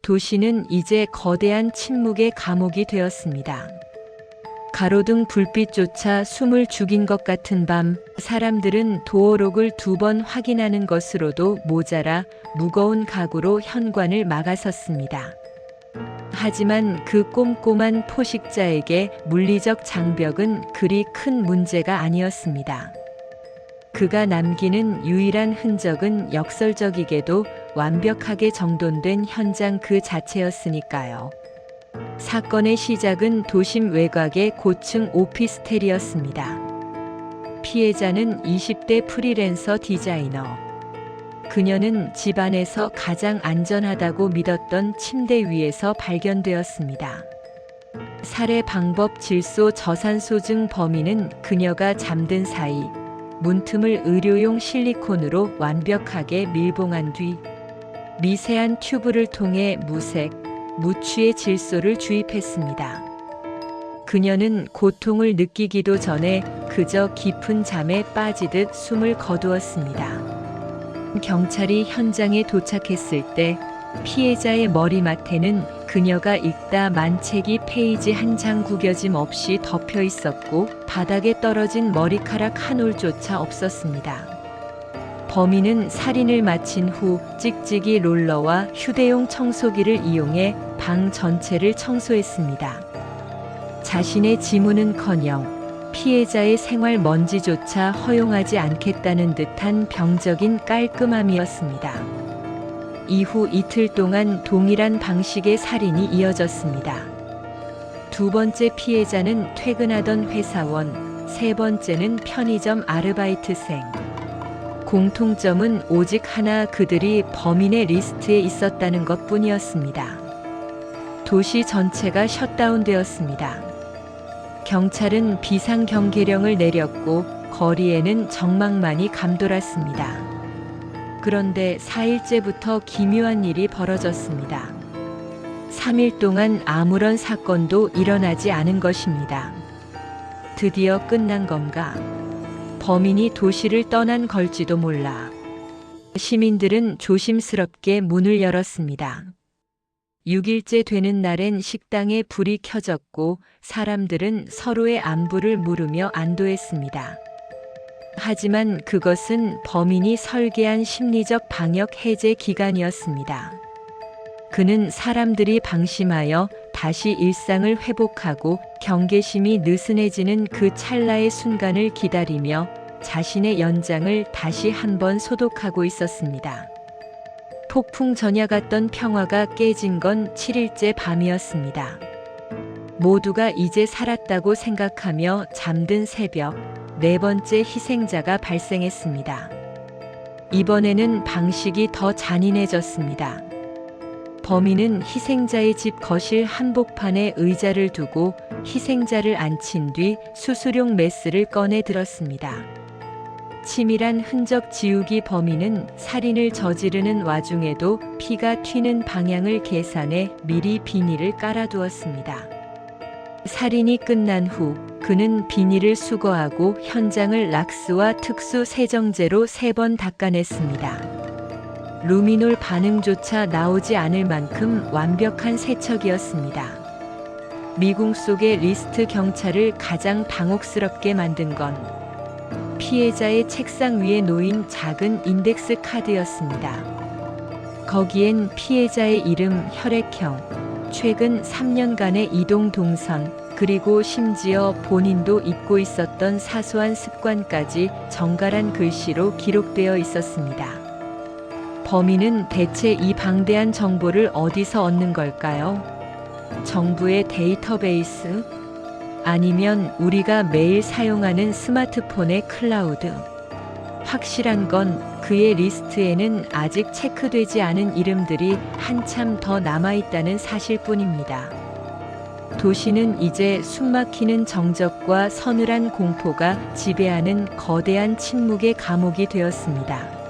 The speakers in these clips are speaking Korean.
도시는 이제 거대한 침묵의 감옥이 되었습니다. 가로등 불빛조차 숨을 죽인 것 같은 밤, 사람들은 도어록을 2번 확인하는 것으로도 모자라 무거운 각오로 현관을 막아섰습니다. 하지만 그 꼼꼼한 포식자에게 물리적 장벽은 그리 큰 문제가 아니었습니다. 그가 남기는 유일한 흔적은 역설적이게도 완벽하게 정돈된 현장 그 자체였으니까요. 사건의 시작은 도심 외곽의 고층 오피스텔이었습니다. 피해자는 20대 프리랜서 디자이너. 그녀는 집안에서 가장 안전하다고 믿었던 침대 위에서 발견되었습니다. 살해 방법 질소 저산소 증 범인은 그녀가 잠든 사이 문틈을 의료용 실리콘으로 완벽하게 밀봉한 뒤 미세한 튜브를 통해 무색, 무취의 질소를 주입했습니다. 그녀는 고통을 느끼기도 전에 그저 깊은 잠에 빠지듯 숨을 거두었습니다. 경찰이 현장에 도착했을 때 피해자의 머리맡에는 그녀가 읽다 만책이 페이지 한 장 구겨짐 없이 덮여 있었고 바닥에 떨어진 머리카락 한 올조차 없었습니다. 범인은 살인을 마친 후 찍찍이 롤러와 휴대용 청소기를 이용해 방 전체를 청소했습니다. 자신의 지문은커녕 피해자의 생활 먼지조차 허용하지 않겠다는 듯한 병적인 깔끔함이었습니다. 이후 이틀 동안 동일한 방식의 살인이 이어졌습니다. 2번째 피해자는 퇴근하던 회사원, 3번째는 편의점 아르바이트생. 공통점은 오직 하나, 그들이 범인의 리스트에 있었다는 것뿐이었습니다. 도시 전체가 셧다운되었습니다. 경찰은 비상경계령을 내렸고 거리에는 적막만이 감돌았습니다. 그런데 4일째부터 기묘한 일이 벌어졌습니다. 3일 동안 아무런 사건도 일어나지 않은 것입니다. 드디어 끝난 건가? 범인이 도시를 떠난 걸지도 몰라. 시민들은 조심스럽게 문을 열었습니다. 6일째 되는 날엔 식당에 불이 켜졌고 사람들은 서로의 안부를 물으며 안도했습니다. 하지만 그것은 범인이 설계한 심리적 방역 해제 기간이었습니다. 그는 사람들이 방심하여 다시 일상을 회복하고 경계심이 느슨해지는 그 찰나의 순간을 기다리며 자신의 연장을 다시 한번 소독하고 있었습니다. 폭풍 전야 같던 평화가 깨진 건 7일째 밤이었습니다. 모두가 이제 살았다고 생각하며 잠든 새벽, 4번째 희생자가 발생했습니다. 이번에는 방식이 더 잔인해졌습니다. 범인은 희생자의 집 거실 한복판에 의자를 두고 희생자를 앉힌 뒤 수술용 메스를 꺼내 들었습니다. 치밀한 흔적 지우기. 범인은 살인을 저지르는 와중에도 피가 튀는 방향을 계산해 미리 비닐을 깔아두었습니다. 살인이 끝난 후 그는 비닐을 수거하고 현장을 락스와 특수 세정제로 3번 닦아냈습니다. 루미놀 반응조차 나오지 않을 만큼 완벽한 세척이었습니다. 미궁 속의 리스트. 경찰을 가장 당혹스럽게 만든 건 피해자의 책상 위에 놓인 작은 인덱스 카드였습니다. 거기엔 피해자의 이름, 혈액형, 최근 3년간의 이동 동선, 그리고 심지어 본인도 잊고 있었던 사소한 습관까지 정갈한 글씨로 기록되어 있었습니다. 범인은 대체 이 방대한 정보를 어디서 얻는 걸까요? 정부의 데이터베이스? 아니면 우리가 매일 사용하는 스마트폰의 클라우드? 확실한 건 그의 리스트에는 아직 체크되지 않은 이름들이 한참 더 남아있다는 사실뿐입니다. 도시는 이제 숨막히는 정적과 서늘한 공포가 지배하는 거대한 침묵의 감옥이 되었습니다.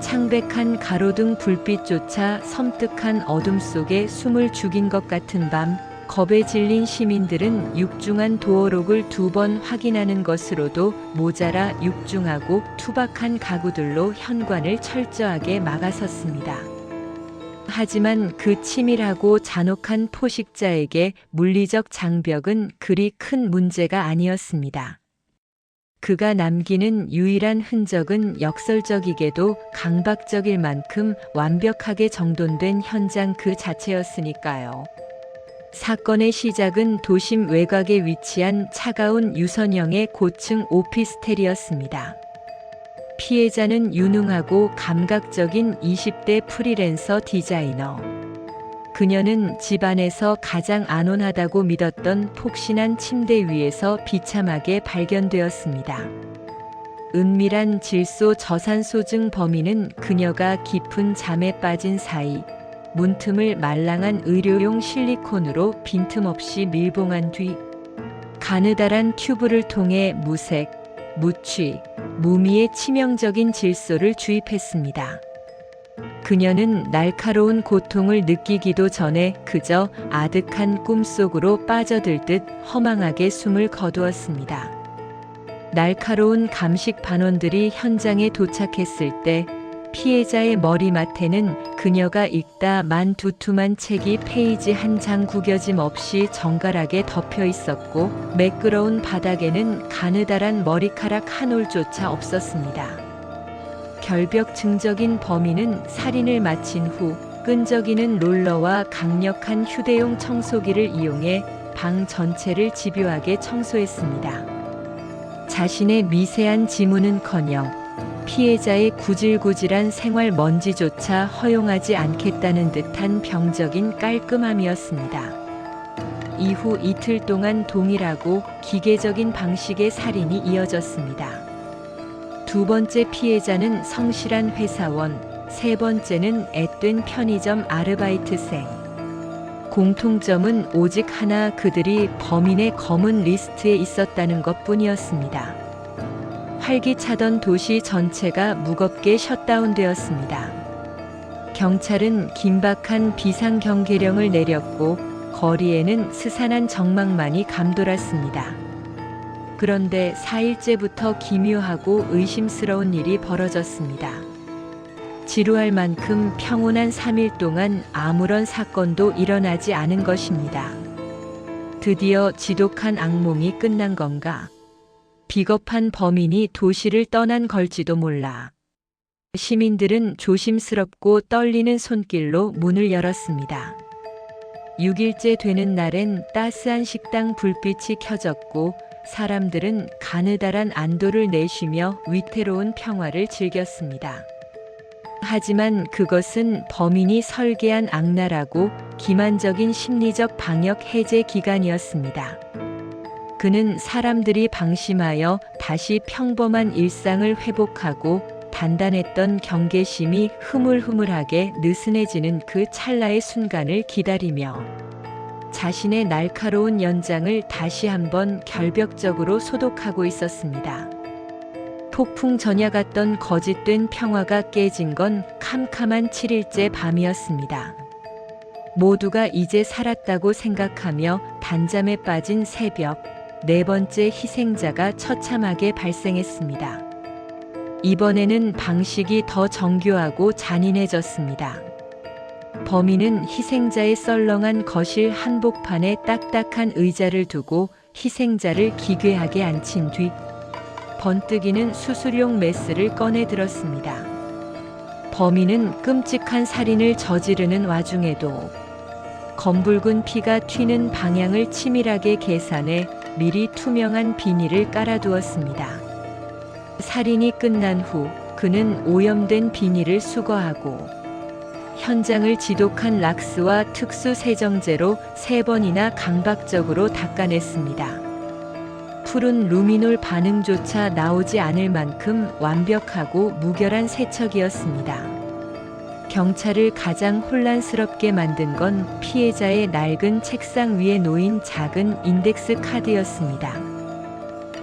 창백한 가로등 불빛조차 섬뜩한 어둠 속에 숨을 죽인 것 같은 밤, 겁에 질린 시민들은 육중한 도어록을 2번 확인하는 것으로도 모자라 육중하고 투박한 가구들로 현관을 철저하게 막아섰습니다. 하지만 그 치밀하고 잔혹한 포식자에게 물리적 장벽은 그리 큰 문제가 아니었습니다. 그가 남기는 유일한 흔적은 역설적이게도 강박적일 만큼 완벽하게 정돈된 현장 그 자체였으니까요. 사건의 시작은 도심 외곽에 위치한 차가운 유선형의 고층 오피스텔이었습니다. 피해자는 유능하고 감각적인 20대 프리랜서 디자이너. 그녀는 집안에서 가장 안온하다고 믿었던 폭신한 침대 위에서 비참하게 발견되었습니다. 은밀한 질소 저산소증 범인은 그녀가 깊은 잠에 빠진 사이 문틈을 말랑한 의료용 실리콘으로 빈틈없이 밀봉한 뒤 가느다란 튜브를 통해 무색, 무취, 무미의 치명적인 질소를 주입했습니다. 그녀는 날카로운 고통을 느끼기도 전에 그저 아득한 꿈속으로 빠져들듯 허망하게 숨을 거두었습니다. 날카로운 감식 반원들이 현장에 도착했을 때 피해자의 머리맡에는 그녀가 읽다 두툼한 책이 페이지 한 장 구겨짐 없이 정갈하게 덮여 있었고 매끄러운 바닥에는 가느다란 머리카락 한 올조차 없었습니다. 결벽 증적인 범인은 살인을 마친 후 끈적이는 롤러와 강력한 휴대용 청소기를 이용해 방 전체를 집요하게 청소했습니다. 자신의 미세한 지문은커녕 피해자의 구질구질한 생활 먼지조차 허용하지 않겠다는 듯한 병적인 깔끔함이었습니다. 이후 이틀 동안 동일하고 기계적인 방식의 살인이 이어졌습니다. 두 번째 피해자는 성실한 회사원, 세 번째는 앳된 편의점 아르바이트생. 공통점은 오직 하나, 그들이 범인의 검은 리스트에 있었다는 것뿐이었습니다. 활기차던 도시 전체가 무겁게 셧다운되었습니다. 경찰은 긴박한 비상경계령을 내렸고 거리에는 스산한 적막만이 감돌았습니다. 그런데 4일째부터 기묘하고 의심스러운 일이 벌어졌습니다. 지루할 만큼 평온한 3일 동안 아무런 사건도 일어나지 않은 것입니다. 드디어 지독한 악몽이 끝난 건가? 비겁한 범인이 도시를 떠난 걸지도 몰라. 시민들은 조심스럽고 떨리는 손길로 문을 열었습니다. 6일째 되는 날엔 따스한 식당 불빛이 켜졌고 사람들은 가느다란 안도를 내쉬며 위태로운 평화를 즐겼습니다. 하지만 그것은 범인이 설계한 악랄하고 기만적인 심리적 방역 해제 기간이었습니다. 그는 사람들이 방심하여 다시 평범한 일상을 회복하고 단단했던 경계심이 흐물흐물하게 느슨해지는 그 찰나의 순간을 기다리며 자신의 날카로운 연장을 다시 한번 결벽적으로 소독하고 있었습니다. 폭풍 전야 같던 거짓된 평화가 깨진 건 캄캄한 7일째 밤이었습니다. 모두가 이제 살았다고 생각하며 단잠에 빠진 새벽, 네 번째 희생자가 처참하게 발생했습니다. 이번에는 방식이 더 정교하고 잔인해졌습니다. 범인은 희생자의 썰렁한 거실 한복판에 딱딱한 의자를 두고 희생자를 기괴하게 앉힌 뒤 번뜩이는 수술용 메스를 꺼내 들었습니다. 범인은 끔찍한 살인을 저지르는 와중에도 검붉은 피가 튀는 방향을 치밀하게 계산해 미리 투명한 비닐을 깔아두었습니다. 살인이 끝난 후 그는 오염된 비닐을 수거하고 현장을 지독한 락스와 특수 세정제로 3번이나 강박적으로 닦아냈습니다. 푸른 루미놀 반응조차 나오지 않을 만큼 완벽하고 무결한 세척이었습니다. 경찰을 가장 혼란스럽게 만든 건 피해자의 낡은 책상 위에 놓인 작은 인덱스 카드였습니다.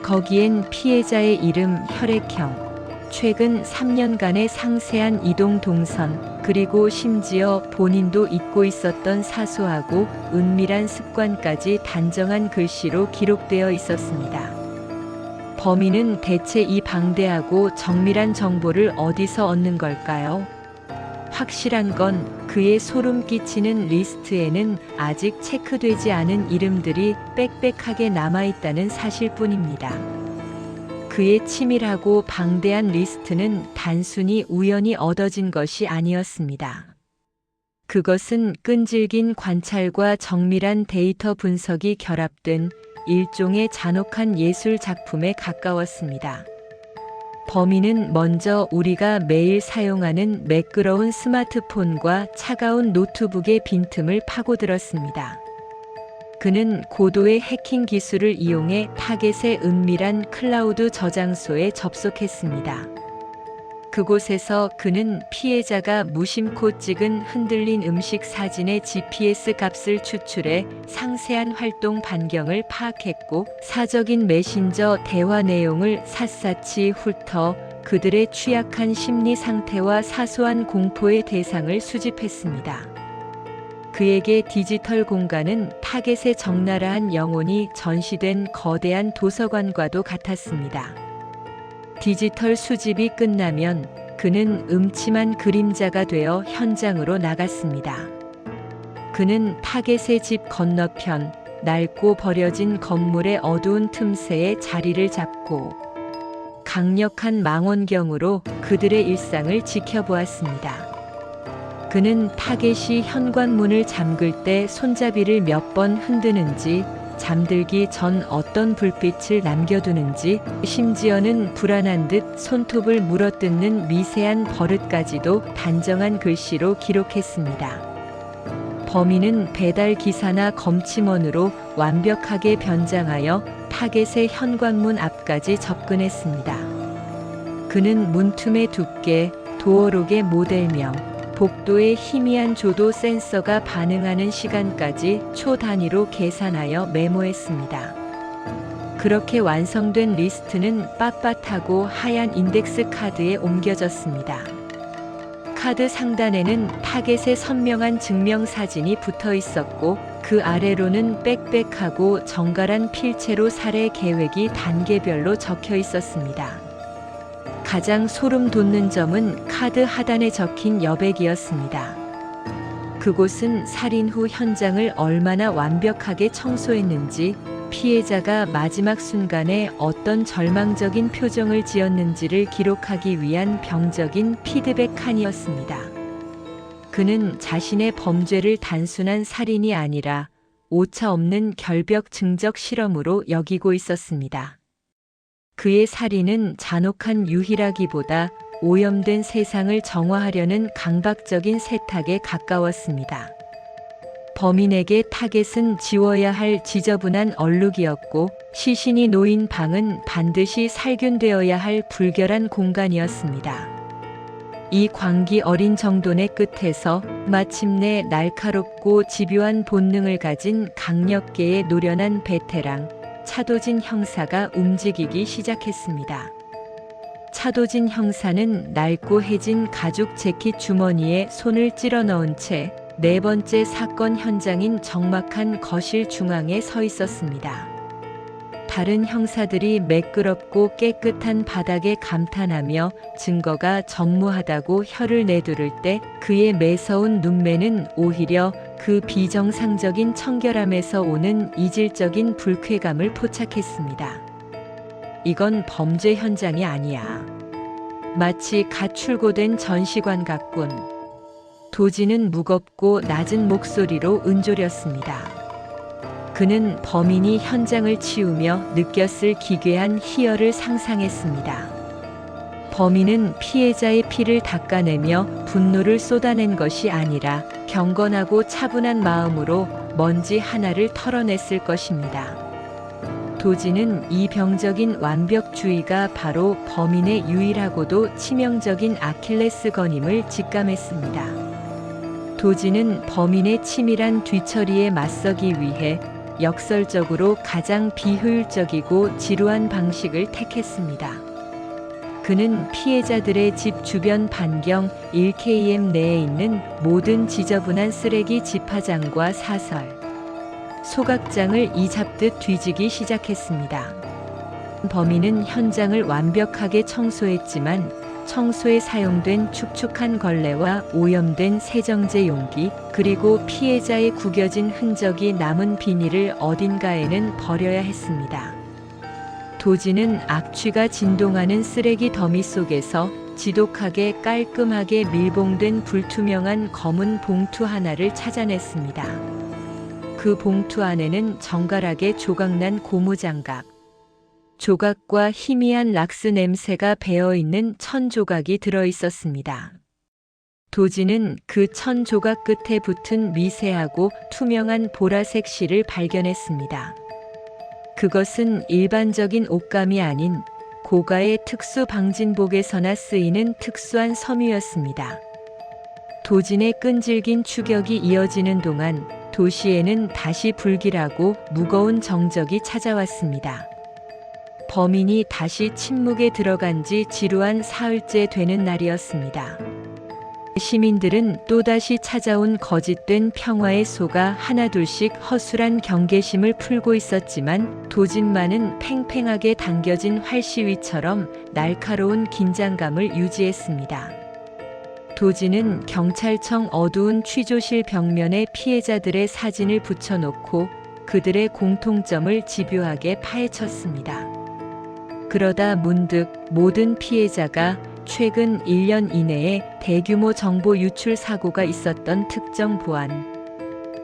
거기엔 피해자의 이름, 혈액형, 최근 3년간의 상세한 이동 동선, 그리고 심지어 본인도 잊고 있었던 사소하고 은밀한 습관까지 단정한 글씨로 기록되어 있었습니다. 범인은 대체 이 방대하고 정밀한 정보를 어디서 얻는 걸까요? 확실한 건 그의 소름 끼치는 리스트에는 아직 체크되지 않은 이름들이 빽빽하게 남아있다는 사실뿐입니다. 그의 치밀하고 방대한 리스트는 단순히 우연히 얻어진 것이 아니었습니다. 그것은 끈질긴 관찰과 정밀한 데이터 분석이 결합된 일종의 잔혹한 예술 작품에 가까웠습니다. 범인은 먼저 우리가 매일 사용하는 매끄러운 스마트폰과 차가운 노트북의 빈틈을 파고들었습니다. 그는 고도의 해킹 기술을 이용해 타겟의 은밀한 클라우드 저장소에 접속했습니다. 그곳에서 그는 피해자가 무심코 찍은 흔들린 음식 사진의 GPS 값을 추출해 상세한 활동 반경을 파악했고, 사적인 메신저 대화 내용을 샅샅이 훑어 그들의 취약한 심리 상태와 사소한 공포의 대상을 수집했습니다. 그에게 디지털 공간은 타겟의 적나라한 영혼이 전시된 거대한 도서관과도 같았습니다. 디지털 수집이 끝나면 그는 음침한 그림자가 되어 현장으로 나갔습니다. 그는 타겟의 집 건너편 낡고 버려진 건물의 어두운 틈새에 자리를 잡고 강력한 망원경으로 그들의 일상을 지켜보았습니다. 그는 타겟이 현관문을 잠글 때 손잡이를 몇 번 흔드는지, 잠들기 전 어떤 불빛을 남겨두는지, 심지어는 불안한 듯 손톱을 물어뜯는 미세한 버릇까지도 단정한 글씨로 기록했습니다. 범인은 배달 기사나 검침원으로 완벽하게 변장하여 타겟의 현관문 앞까지 접근했습니다. 그는 문틈의 두께, 도어록의 모델명, 복도의 희미한 조도 센서가 반응하는 시간까지 초 단위로 계산하여 메모했습니다. 그렇게 완성된 리스트는 빳빳하고 하얀 인덱스 카드에 옮겨졌습니다. 카드 상단에는 타겟의 선명한 증명사진이 붙어 있었고, 그 아래로는 빽빽하고 정갈한 필체로 살해 계획이 단계별로 적혀 있었습니다. 가장 소름 돋는 점은 카드 하단에 적힌 여백이었습니다. 그곳은 살인 후 현장을 얼마나 완벽하게 청소했는지, 피해자가 마지막 순간에 어떤 절망적인 표정을 지었는지를 기록하기 위한 병적인 피드백 칸이었습니다. 그는 자신의 범죄를 단순한 살인이 아니라 오차 없는 결벽 증적 실험으로 여기고 있었습니다. 그의 살인은 잔혹한 유희라기보다 오염된 세상을 정화하려는 강박적인 세탁에 가까웠습니다. 범인에게 타겟은 지워야 할 지저분한 얼룩이었고, 시신이 놓인 방은 반드시 살균되어야 할 불결한 공간이었습니다. 이 광기 어린 정돈의 끝에서 마침내 날카롭고 집요한 본능을 가진 강력계의 노련한 베테랑 차도진 형사가 움직이기 시작했습니다. 차도진 형사는 낡고 해진 가죽 재킷 주머니에 손을 찔러 넣은 채 네 번째 사건 현장인 적막한 거실 중앙에 서 있었습니다. 다른 형사들이 매끄럽고 깨끗한 바닥에 감탄하며 증거가 전무하다고 혀를 내두를 때, 그의 매서운 눈매는 오히려 그 비정상적인 청결함에서 오는 이질적인 불쾌감을 포착했습니다. 이건 범죄 현장이 아니야. 마치 갓 출고된 전시관 같군. 도지는 무겁고 낮은 목소리로 은조렸습니다. 그는 범인이 현장을 치우며 느꼈을 기괴한 희열을 상상했습니다. 범인은 피해자의 피를 닦아내며 분노를 쏟아낸 것이 아니라 경건하고 차분한 마음으로 먼지 하나를 털어냈을 것입니다. 도지는 이 병적인 완벽주의가 바로 범인의 유일하고도 치명적인 아킬레스건임을 직감했습니다. 도지는 범인의 치밀한 뒤처리에 맞서기 위해 역설적으로 가장 비효율적이고 지루한 방식을 택했습니다. 그는 피해자들의 집 주변 반경 1km 내에 있는 모든 지저분한 쓰레기 집화장과 사설, 소각장을 이잡듯 뒤지기 시작했습니다. 범인은 현장을 완벽하게 청소했지만 청소에 사용된 축축한 걸레와 오염된 세정제 용기, 그리고 피해자의 구겨진 흔적이 남은 비닐을 어딘가에는 버려야 했습니다. 도지는 악취가 진동하는 쓰레기 더미 속에서 지독하게 깔끔하게 밀봉된 불투명한 검은 봉투 하나를 찾아냈습니다. 그 봉투 안에는 정갈하게 조각난 고무장갑, 조각과 희미한 락스 냄새가 배어있는 1000조각이 들어있었습니다. 도지는 그 1000조각 끝에 붙은 미세하고 투명한 보라색 실을 발견했습니다. 그것은 일반적인 옷감이 아닌 고가의 특수 방진복에서나 쓰이는 특수한 섬유였습니다. 도진의 끈질긴 추격이 이어지는 동안 도시에는 다시 불길하고 무거운 정적이 찾아왔습니다. 범인이 다시 침묵에 들어간 지 지루한 사흘째 되는 날이었습니다. 시민들은 또다시 찾아온 거짓된 평화에 속아 하나둘씩 허술한 경계심을 풀고 있었지만 도진만은 팽팽하게 당겨진 활시위처럼 날카로운 긴장감을 유지했습니다. 도진은 경찰청 어두운 취조실 벽면에 피해자들의 사진을 붙여놓고 그들의 공통점을 집요하게 파헤쳤습니다. 그러다 문득 모든 피해자가 최근 1년 이내에 대규모 정보 유출 사고가 있었던 특정 보안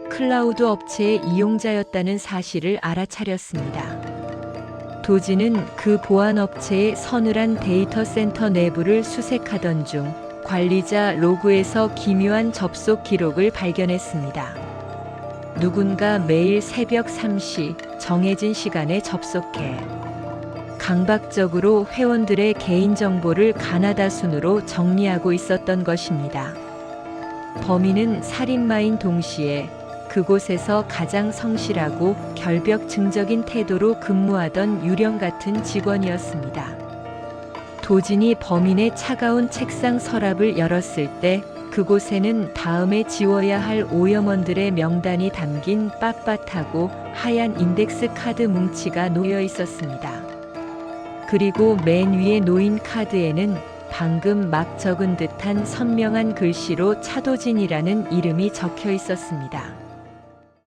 클라우드 업체의 이용자였다는 사실을 알아차렸습니다. 도지는 그 보안 업체의 서늘한 데이터 센터 내부를 수색하던 중 관리자 로그에서 기묘한 접속 기록을 발견했습니다. 누군가 매일 새벽 3시 정해진 시간에 접속해 강박적으로 회원들의 개인정보를 가나다 순으로 정리하고 있었던 것입니다. 범인은 살인마인 동시에 그곳에서 가장 성실하고 결벽증적인 태도로 근무하던 유령 같은 직원이었습니다. 도진이 범인의 차가운 책상 서랍을 열었을 때 그곳에는 다음에 지워야 할 오염원들의 명단이 담긴 빳빳하고 하얀 인덱스 카드 뭉치가 놓여 있었습니다. 그리고 맨 위에 놓인 카드에는 방금 막 적은 듯한 선명한 글씨로 차도진이라는 이름이 적혀 있었습니다.